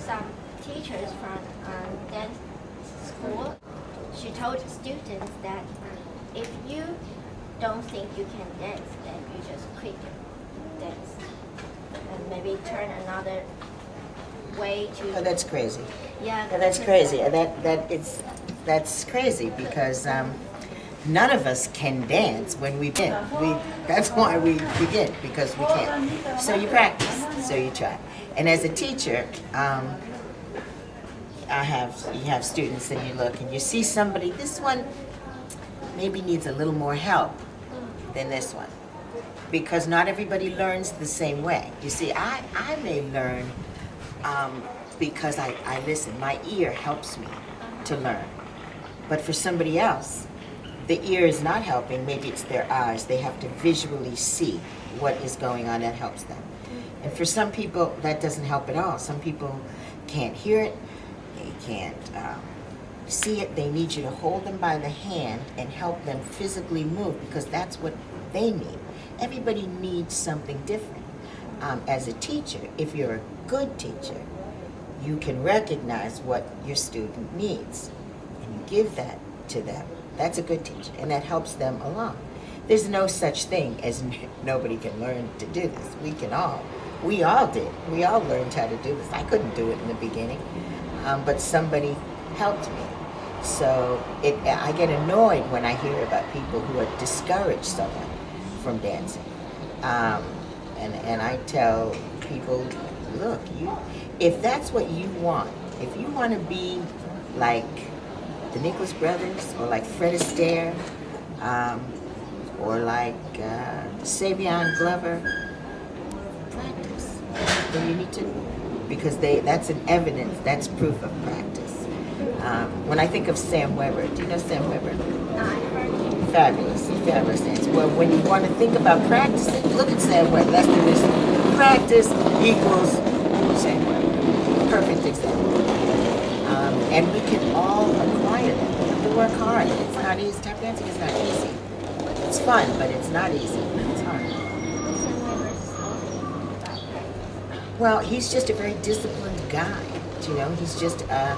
some teachers from dance school, she told students that if you don't think you can dance, then you just quit dance and maybe turn another way to. Oh, that's crazy. Yeah. Oh, that's crazy. That's crazy because none of us can dance when we begin. That's why we begin, because we can't. So you practice. So you try. And as a teacher, you have students and you look and you see somebody. This one maybe needs a little more help than this one, because not everybody learns the same way. You see, I may learn because I listen. My ear helps me to learn. But for somebody else, the ear is not helping. Maybe it's their eyes. They have to visually see what is going on. That helps them. And for some people, that doesn't help at all. Some people can't hear it. They can't see it. They need you to hold them by the hand and help them physically move, because that's what they need. Everybody needs something different. As a teacher, if you're a good teacher, you can recognize what your student needs and you give that to them. That's a good teacher, and that helps them along. There's no such thing as nobody can learn to do this. We all did. We all learned how to do this. I couldn't do it in the beginning, but somebody helped me. So I get annoyed when I hear about people who have discouraged someone from dancing. And I tell people, look, if that's what you want, if you want to be like the Nicholas Brothers, or like Fred Astaire, or like Savion Glover, practice. Then you need to, because that's an evidence, that's proof of practice. When I think of Sam Weber, do you know Sam Weber? No, I heard. Fabulous dancer. Well, when you want to think about practicing, look at Sam Weber. That's the reason. Practice equals Sam Weber. Perfect example. And we can all acquire that. We have to work hard. It's not easy. Tap dancing is not easy. It's fun, but it's not easy. It's hard. Well, he's just a very disciplined guy. You know, he's just a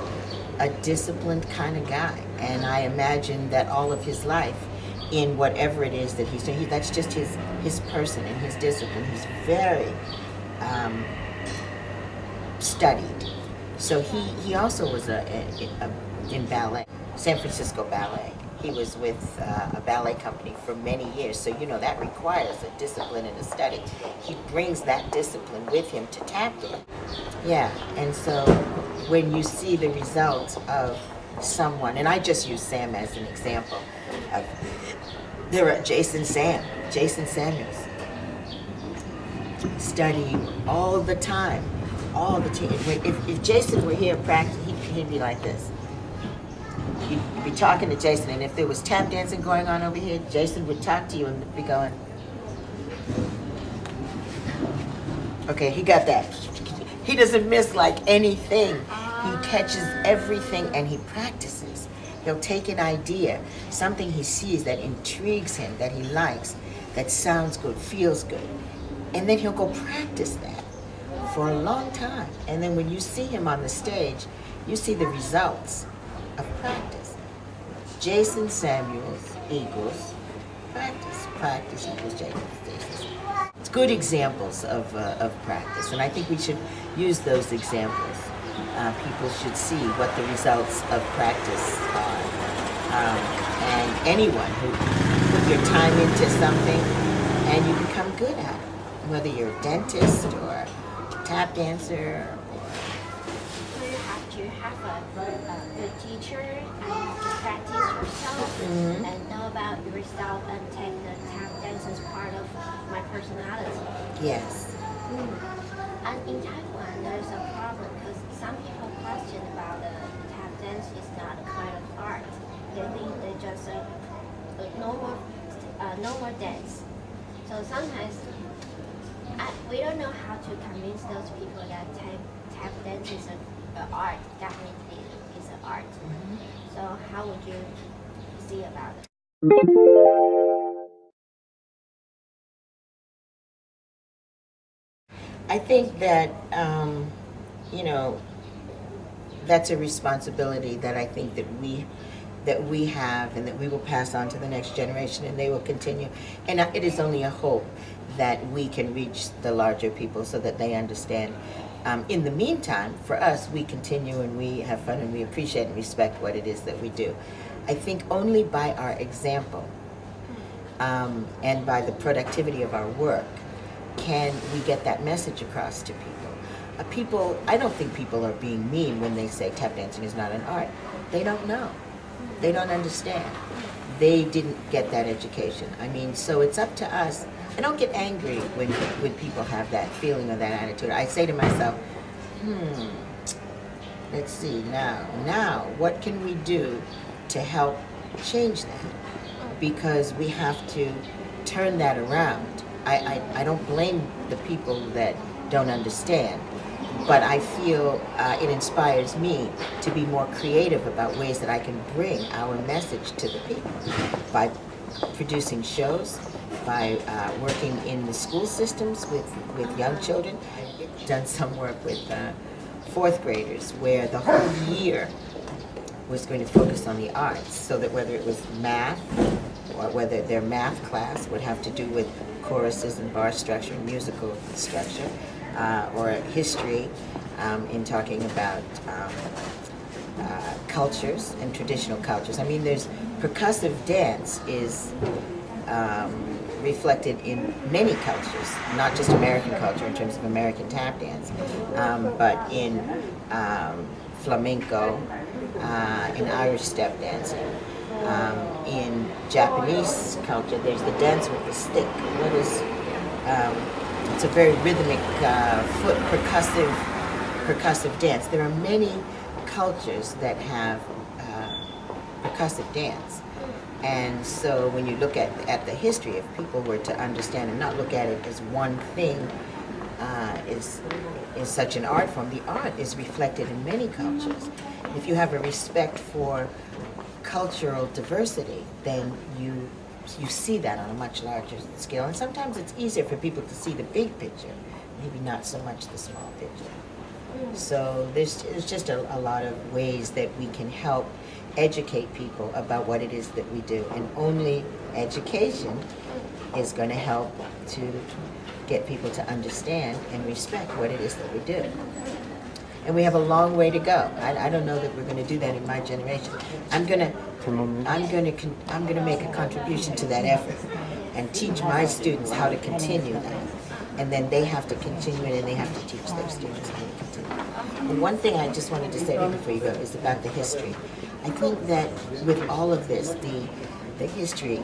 disciplined kind of guy. And I imagine that all of his life, in whatever it is that he's doing, that's just his person and his discipline. He's very studied. So he also was in ballet, San Francisco Ballet. He was with a ballet company for many years. So, you know, that requires a discipline and a study. He brings that discipline with him to tap dance. Yeah, and so when you see the results of someone, and I just use Sam as an example, there are Jason Samuels, studying all the time. All the time. If Jason were here practicing, he'd be like this. You'd be talking to Jason, and if there was tap dancing going on over here, Jason would talk to you and be going, okay, he got that. He doesn't miss like anything. He catches everything and he practices. He'll take an idea, something he sees that intrigues him, that he likes, that sounds good, feels good, and then he'll go practice that for a long time. And then when you see him on the stage, you see the results of practice. Jason Samuels equals practice. Practice equals Jason Samuels. It's good examples of practice, and I think we should use those examples. People should see what the results of practice are. And anyone who put your time into something and you become good at it, whether you're a dentist or tap dancer. So you have to have a good teacher and to practice yourself and know about yourself and take the tap dance as part of my personality. Yes. And in Taiwan, there's a problem because some people question about the tap dance is not a kind of art. They think they just a normal dance. So sometimes we don't know how to convince those people that tap dance is an art. Definitely is an art. So how would you see about it? I think that, that's a responsibility that I think that we have and that we will pass on to the next generation, and they will continue. And it is only a hope that we can reach the larger people so that they understand. In the meantime, for us, we continue and we have fun and we appreciate and respect what it is that we do. I think only by our example and by the productivity of our work can we get that message across to people. I don't think people are being mean when they say tap dancing is not an art. They don't know. They don't understand. They didn't get that education. I mean, so it's up to us. I don't get angry when people have that feeling or that attitude. I say to myself, let's see, now, what can we do to help change that? Because we have to turn that around. I don't blame the people that don't understand, but I feel it inspires me to be more creative about ways that I can bring our message to the people by producing shows, by working in the school systems with young children. I've done some work with fourth graders where the whole year was going to focus on the arts, so that whether it was math or whether their math class would have to do with choruses and bar structure, musical structure, or history in talking about cultures and traditional cultures. I mean, there's percussive dance is reflected in many cultures, not just American culture in terms of American tap dance, but in flamenco, in Irish step dancing. In Japanese culture, there's the dance with the stick. What is it's a very rhythmic foot percussive dance. There are many cultures that have percussive dance. And so when you look at the history, if people were to understand and not look at it as one thing, is such an art form, the art is reflected in many cultures. If you have a respect for cultural diversity, then you see that on a much larger scale. And sometimes it's easier for people to see the big picture, maybe not so much the small picture. So there's just a lot of ways that we can help educate people about what it is that we do. And only education is going to help to get people to understand and respect what it is that we do. And we have a long way to go. I don't know that we're going to do that in my generation. I'm going to make a contribution to that effort and teach my students how to continue that. And then they have to continue it, and they have to teach their students how to continue. And one thing I just wanted to say before you go is about the history. I think that with all of this, the history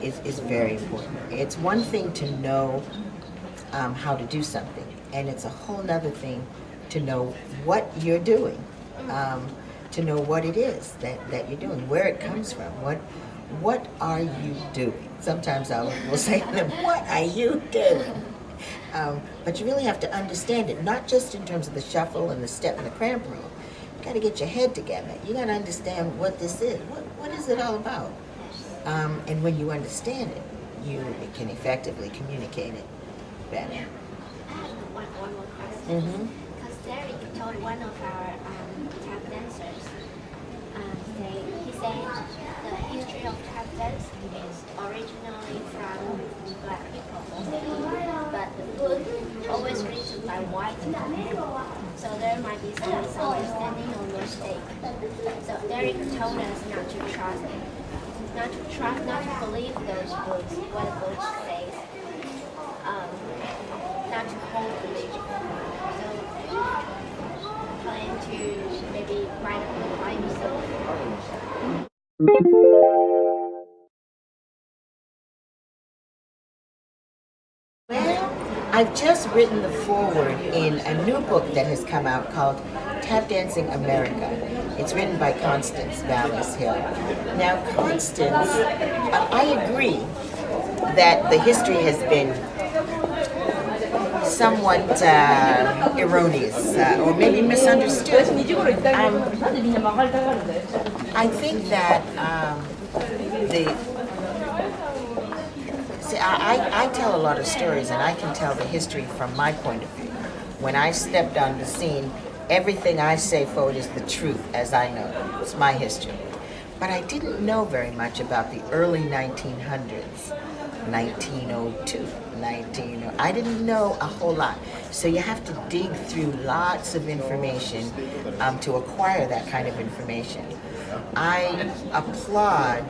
is very important. It's one thing to know how to do something, and it's a whole other thing to know what you're doing, to know what it is that you're doing, where it comes from, what are you doing? Sometimes we'll say to them, what are you doing? But you really have to understand it, not just in terms of the shuffle and the step and the cramp roll. You got to get your head together. You got to understand what this is. What is it all about? And when you understand it, you can effectively communicate it better. One more question. Because Derek told one of our tap dancers, he said the history of tap dance is originally from Black people, but the book always written by white people. So there might be some misunderstanding or mistake. So Derek told us not to trust it, not to believe those books, what the book says, not to hold religion. So plan to maybe write a book by himself. Well, I've just written the foreword in a new book that has come out called Tap Dancing America. It's written by Constance Vallis Hill. Now, Constance, I agree that the history has been somewhat erroneous or maybe misunderstood. I think that I tell a lot of stories, and I can tell the history from my point of view. When I stepped on the scene everything I say forward is the truth as I know it. It's my history. But I didn't know very much about the early 1900s, 1902, I didn't know a whole lot. So you have to dig through lots of information to acquire that kind of information. I applaud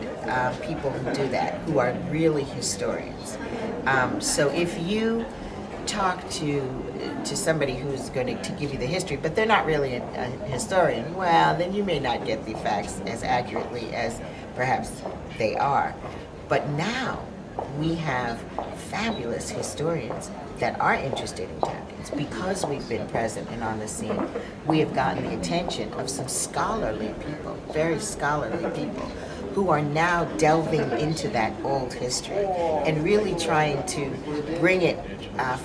people who do that, who are really historians. So if you talk to somebody who's going to give you the history, but they're not really a historian, well, then you may not get the facts as accurately as perhaps they are. But now we have fabulous historians that are interested in tap dance. Because we've been present and on the scene, we have gotten the attention of some scholarly people, very scholarly people, who are now delving into that old history and really trying to bring it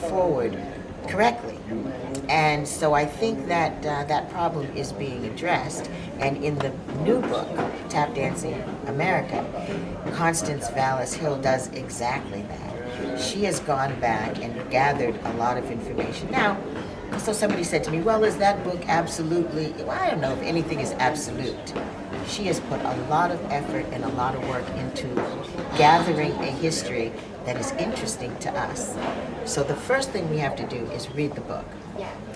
forward correctly. And so I think that that problem is being addressed. And in the new book, Tap Dancing America, Constance Vallis Hill does exactly that. She has gone back and gathered a lot of information. Now, so somebody said to me, well, is that book absolutely, well, I don't know if anything is absolute. She has put a lot of effort and a lot of work into gathering a history that is interesting to us. So the first thing we have to do is read the book.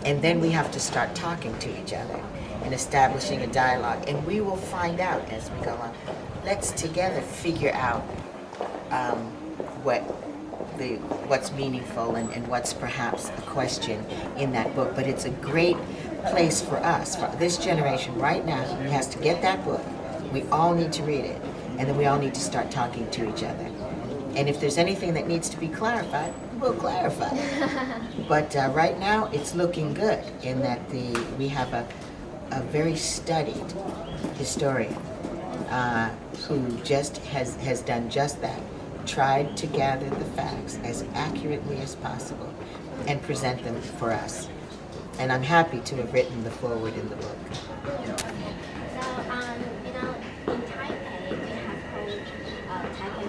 And then we have to start talking to each other and establishing a dialogue. And we will find out as we go on. Let's together figure out what's meaningful and what's perhaps a question in that book. But it's a great place for us, for this generation right now, who has to get that book. We all need to read it. And then we all need to start talking to each other. And if there's anything that needs to be clarified, we'll clarify. But right now, it's looking good in that we have a very studied historian who just has done just that, tried to gather the facts as accurately as possible and present them for us. And I'm happy to have written the foreword in the book. In Taipei, we have held Taipei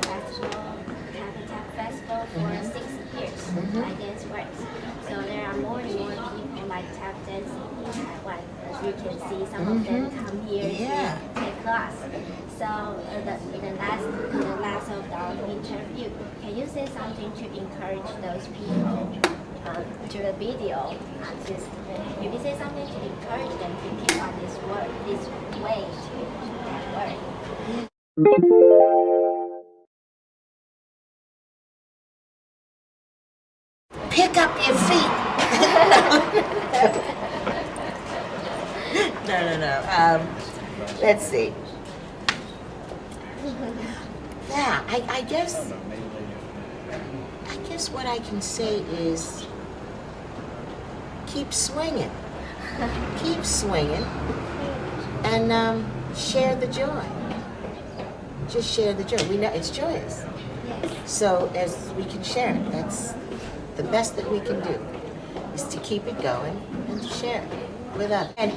Festival for 6 years, like dance works. So there are more and more people like tap dancing in Taiwan. As you can see, some of them come here to take class. So in the last of our interview, can you say something to encourage those people to the video? Can you say something to encourage them to keep on this way to work? Pick up your feet. No. Let's see. Yeah, I guess what I can say is keep swinging. Keep swinging and share the joy. Just share the joy. We know it's joyous. So as we can share it, that's the best that we can do, is to keep it going and to share it with others. And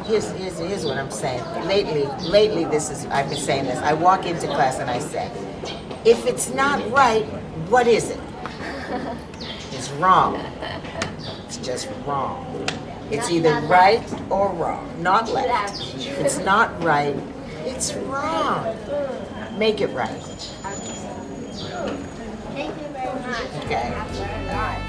here's what I'm saying. Lately, I've been saying this. I walk into class and I say, if it's not right, what is it? It's wrong. It's just wrong. It's either right or wrong, not left. If it's not right, it's wrong. Make it right. Thank you very much. Okay. I've learned a lot.